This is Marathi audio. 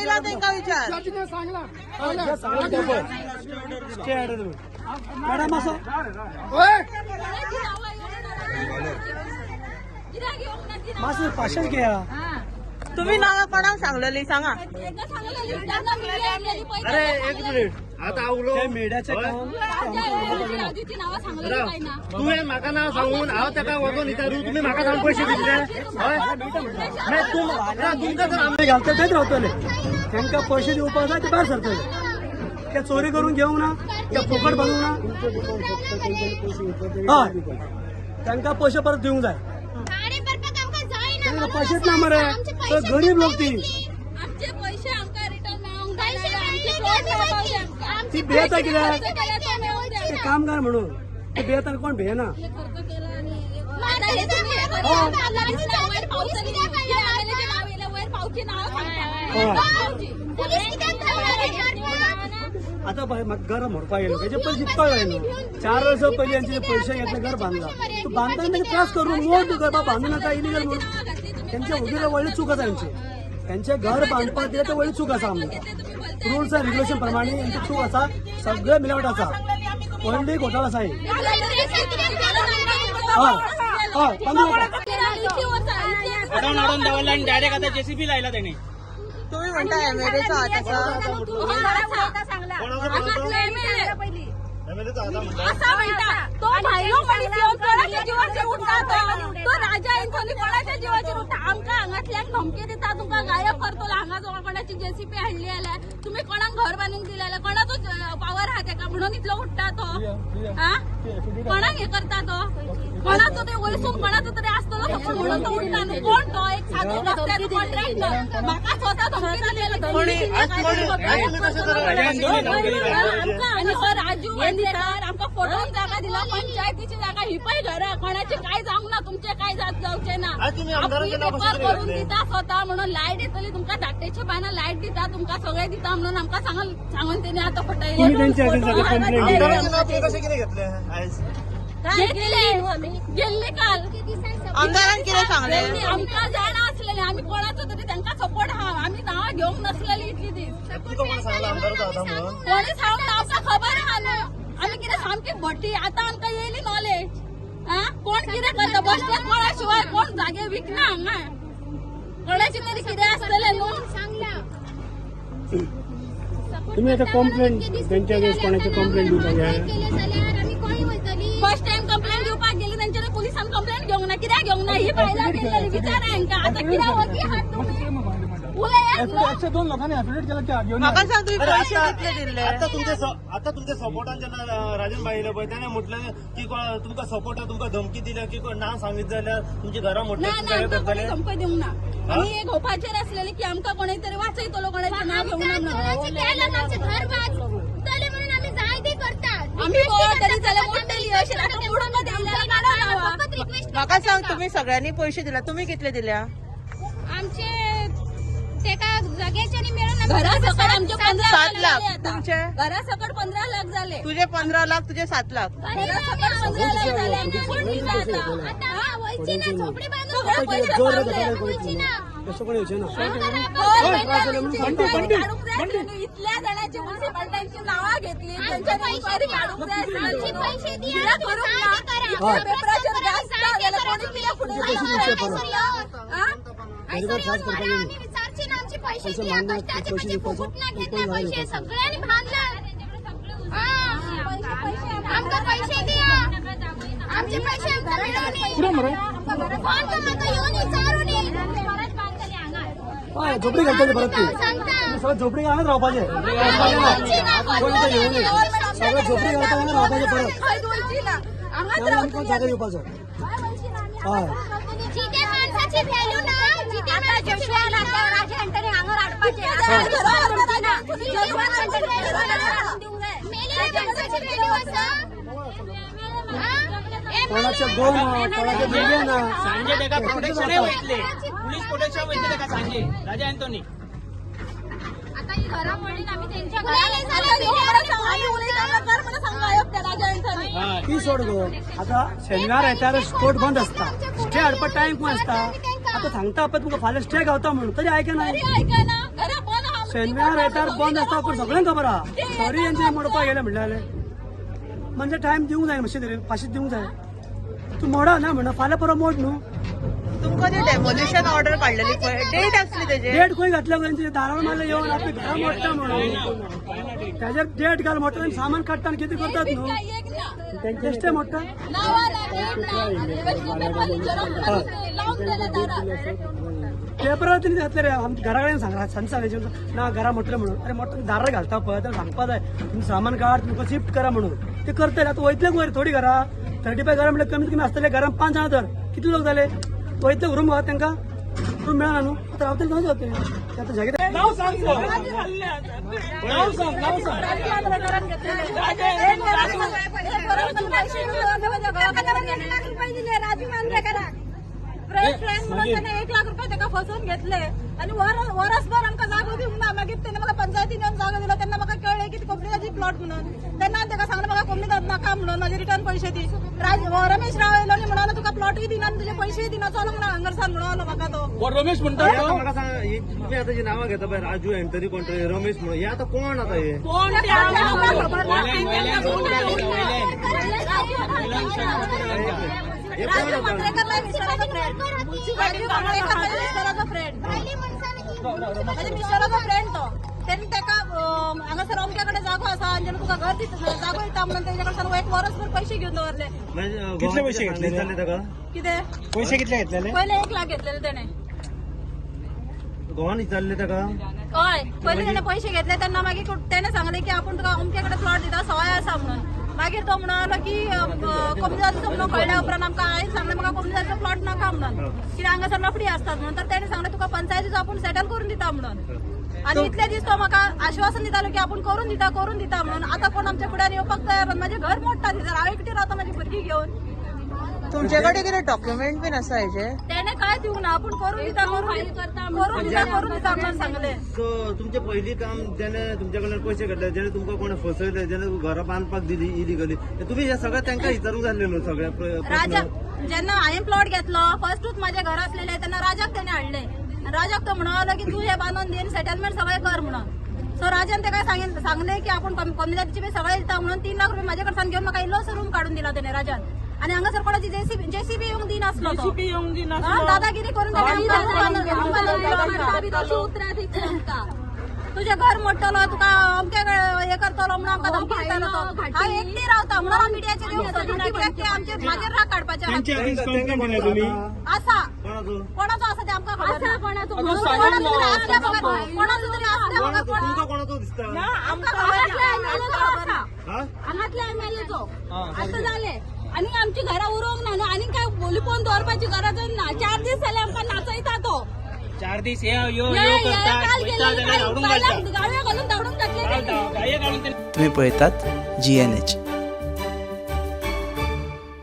दिला त्यांना विचार मॅडम असं माझं पाचशेच घ्या तुम्ही नाव कोणाला सांगलेली सांगा अरे एक मिनिट आता आवलो मेड्याचे काम तू हे म्हाका नाव सांगून हांव ताका वचून विचारू तुम्ही म्हाका सांगून पैसे दिले हय नाही तुमकां जर आम्ही घालता तेच रावतले त्यांना पैसे दिवपाक जाय ते भायर सरतले ते चोरी करून घेवंक ना ते फुकट बनवूंक ना हय त्यांना पैसे परत दिवंक जाय त्यांना पैसेच ना मरे तो गरीब लोक ती ती भेता कित्याक ते कामगार म्हणून ते भेता कोण भेना आता म्हाका घर मोडपाक गेलो तेजे पयलीं चिंतपाक जाय न्हू 4 वर्सां पयलीं यांचे पैसे घेतले घर बांदला तो बांदताना त्रास करून मोठ घर बांदू नाका इलिगल म्हणून त्यांचे उगीर व्हडली चूक आसा त्यांचे घर बांदपाक दिले तर व्हडली चूक आसा आमकां रुल्स अँड रेग्युलेशन प्रमाणे यांची चूक आसा सगळे मिलावट आसा व्हडली घोटाळा आसा अडवून दवरला आणि डायरेक्ट आता जेसीबी लायला त्याने तुम्ही म्हणता एमएलएचा हात असा तो भायलो मनीस येवन कोणाच्या जीवाचेर उठता तो राजा इंथोनी कोणाच्या जीवाचेर उठता आमकां हांगातल्यान धमकी दिता तुमकां गायब करतलो हांगा जवळ कोणाची जेसीपी हाडली जाल्यार तुम्ही कोणाक घर बांदूंक दिले जाल्यार कोणाचो पावर आहा तेका म्हणून इतलो उठता तो हा कोणाक हे करता तो कोणाचो ते वयसून कोणाचो तरी आसतलो तो म्हणून तो उठता न्हू कोण तो एक सादो रस्त्याचो कॉन्ट्रॅक्टर म्हाका स्वता धमकी दिलेली आणि हो राजू वंदिकार आमकां फोटोन जागा दिला पंचायतीची जागा ही पळय घरा कोणाचे काय जावंक ना तुमचे काय जावचे ना पेपर करून दिता स्वता म्हणून लायट येतली तुमकां धाकटेच्या बायना लायट दिता तुमकां सगळे दिता म्हणून आमकां सांगून तेणी आता गेल्ले काल आमदारान कितें सांगलें आमकां जाणा आसलेले आमी कोणाचो तरी तांकां सपोर्ट आहा आमी नांवां घेवंक नसलेली इतली दीस कोणी सांगता आमकां खबर आहा न्हू आमी कितें सामकी भट्टी आतां आमकां येयली नॉलेज कोण कितें करता बसल्यात कोणा शिवाय कोण जागे विकना हांगा कोणाचे तरी कितें आसतलें न्हू तुम्ही आता कंप्लेंट त्यांच्या अगेन्स्ट कोणाची कंप्लेंट दिवपाक फर्स्ट टाइम कंप्लेंट दिवपाक गेली तेंच्यानी पुलिसान कंप्लेंट घेवंक ना कित्याक घेवंक ना ही बायलां गेलेली विचारा हांकां आतां कित्याक वगी हात तुम्ही 102 लोकांनी एफिडेविट केलं की घेऊन म्हाका सांग तुम्ही पैसे कितले दिले आता तुमच्या सपोर्टान जेन्ना राजन भाई येयलो पळय त्याने म्हटलं की तुमकां सपोर्टा तुमकां धमकी दिल्या की नांव सांगित जाल्यार तुमची घरां ना आमकां कोणी धमकी दिवंक ना आमी एक होपाचेर आसलेली की आमकां कोणी तरी वाचयतलो कोणाचें नांव घेवंक ना म्हाका सांग तुम्ही सगळ्यांनी पैसे दिला तुम्ही कितले दिल्या आमचे तेका जाग्याचे मिळून घरा सकट आमचे 7 लाख तुमचे घरा सकट 15 लाख झाले तुझे 15 लाख तुझे 7 लाख घरा सकट 15 लाख झाले आमचे कोण दिला आता वयची ना झोपडी बांधून कसं पण यायचे ना इथल्या जणांची म्युन्सिपाल्ट्यांची नावं घेतली त्यांच्या इन्क्वायरी काढून पैसे द्या पेपराचेर जास्त गेलं कोणी किती पुढे पैसे सगळ्यांनी आमकां पैसे दिया आमचे पैसे आमकां मिळवणे येऊन विचारून झोपडी घालतली परत ती सगळं झोपडी घालत रावपाचे सगळं झोपडी घालता रावपाचे परत जागा येवपाचो हय कोणाचे दोन कोणाचे वेगळे ना सांजे तेका प्रोटेक्शन वयतले पुलीस प्रोटेक्शन वयतले तेका सांजे राजा एंटोनी आता ही घरा पडली आम्ही त्यांच्या ती सोड गो आता शेनवार येतार स्पोर्ट बंद असता स्टे हाडपा टाइम पण असता आता सांगता आपण तुमका फाल्यां स्टे गावता म्हणून तरी ऐका ना शेनवार येतार बंद आसता पण सगळ्यांक खबर आहा तरी यांचे मोडपा गेले म्हणले म्हणजे टायम दिवंक जाय मातशें तरी फाशीत दिवंक जाय तू मोडा ना म्हणा फाल्यां परवा मोड न्हू तुमका ती डेमोलिशन ऑर्डर काढलेली डेट असली त्याची डेट खंय घातल्या त्यांचे दारार मारले येऊन आपली घरा मोडटा म्हणून त्याच्यार डेट घाल मोडटा आनी सामान काडटा आनी कितें करतात न्हू बेश्टे मोडटा पेपरार तरी घातले रे आमच्या घरा कडेन सांगला सांज सांगायचे ना घरा म्हटलं म्हणून अरे मोठं दारार घालता पळय तर सांगपा जाय तुम्ही सामान काड तुमकां शिफ्ट करा म्हणून ते करतले आता वयतले वयर थोडी घरा 35 घरा म्हणजे कमीत कमी असतले घरान 5 जाणां तर किती लोक झाले वयतले रूम घात तांकां रूम मेळना न्हू आता रावतले खंय जावते ते आता जागे नाव सांग म्हणून त्याने 1 लाख रुपये त्याला फसवून घेतले आणि वरसभर आमकां जागो दिवंक ना मागीर त्याने म्हाका पंचायतीन येवन जागो दिलो तेन्ना म्हाका कळ्ळें की कोंकणीची प्लॉट म्हणून तेन्ना ताका सांगलें म्हाका कोंकणी नाका म्हणून माझे रिटर्न पैसे दी रमेश राव येयलो आनी म्हणालो तुका प्लॉटूय दिना आनी तुजे पैसेय दिना चलूंक ना हांगरसान म्हणून म्हाका तो रमेश म्हणतो म्हाका सांग तुम्ही आता जी नावां घेता पळय राजू एंटरी कोण रमेश म्हणून हे आता कोण आता हे राजू मांद्रेकर मिस्टराचो फ्रेंड म्हणजे मिस्टराचो फ्रेंड तो त्यांनी त्याका हांगासर अमक्याकडे जागो आसा आनी जेन्ना तुका घर दिता जागो दिता म्हणून तेजे कडच्यान 1 वर्सभर पैसे घेवन दवरले कितले पैसे घेतले ताका कितें पैसे कितले घेतलेले पहिले 1 लाख घेतलेले त्याने गोवान विचारले ताका हय पहिले त्याने पैसे घेतले तेन्ना मागीर त्याने सांगले की आपण तुका अमक्याकडे प्लॉट दिता सवाय आसा म्हणून मागीर तो म्हणलो की कमी जातीचो म्हणून कळल्या उपरांत आमकां हांवें सांगलें म्हाका कमी जातीचो प्लॉट नाका म्हणून कित्याक हांगासर लफडी आसतात म्हणून तर तेणे सांगलें तुका पंचायतीचो आपूण सेटल करून दिता म्हणून आणि इतले दीस तो म्हाका आश्वासन दितालो की आपूण करून दिता म्हणून आता कोण आमच्या फुड्यान येवपाक तयार ना माझे घर मोडटा थंयसर हांव एकटी रावता माझी भुरगीं घेवन तुमच्याकडे किती डॉक्युमेंट बीन आसा हेचे तेणे काय दिवंक ना आपूण करून दिता म्हणून सांगले सो तुमचे पयलीं काम जेणे तुमच्या कडल्यान पैसे घेतले जेणे तुमकां कोणें फसयले जेणे घरां बांदपाक दिली इलिगली तुमी हे सगळें तांकां विचारूंक जाल्ले न्हू सगळ्या राजा जेन्ना हांवें प्लॉट घेतलो फर्स्टूच माझे घर असलेले तेन्ना राजाक तेणे हाडले राजाक तो म्हणलो की तू हे बांदून दिन सेटलमेंट सगळें कर म्हणून सो राजान ते काय सांगले की आपण कमी जातीचे बी सगळे दिता म्हणून 3 लाख रुपये माझ्या कडच्यान घेऊन म्हाका इल्लोसो रूम काढून दिला त्याने राजान आणि हांगासर कोणाची जेसीबी येवंक दिनासलो तो दादागिरी करून तुझे घर मोडटलो तुका अमके हे करतलो म्हणून आमकां धमकी दितालो तो हांव एकटी रावता म्हणून मिडियाचेर येवंक सोदिना कित्याक ते आमचे मागीर राग काडपाचे आसा कोणाचो आसा ते आमकां खबर ना कोणाचो तरी आसता तुमकां कोणाचो दिसता हांगातल्या एमएलएचो असं झाले आणि आमची घरा उरोवंक ना न्हू आणि काय बोली पोवन दवरपाची गरज ना 4 दीस जाले आमकां नाचयता तो 4 दीस यो करता गाळ्या घालून धाडून घातले गाये काढून तुम्ही पळयतात GNH.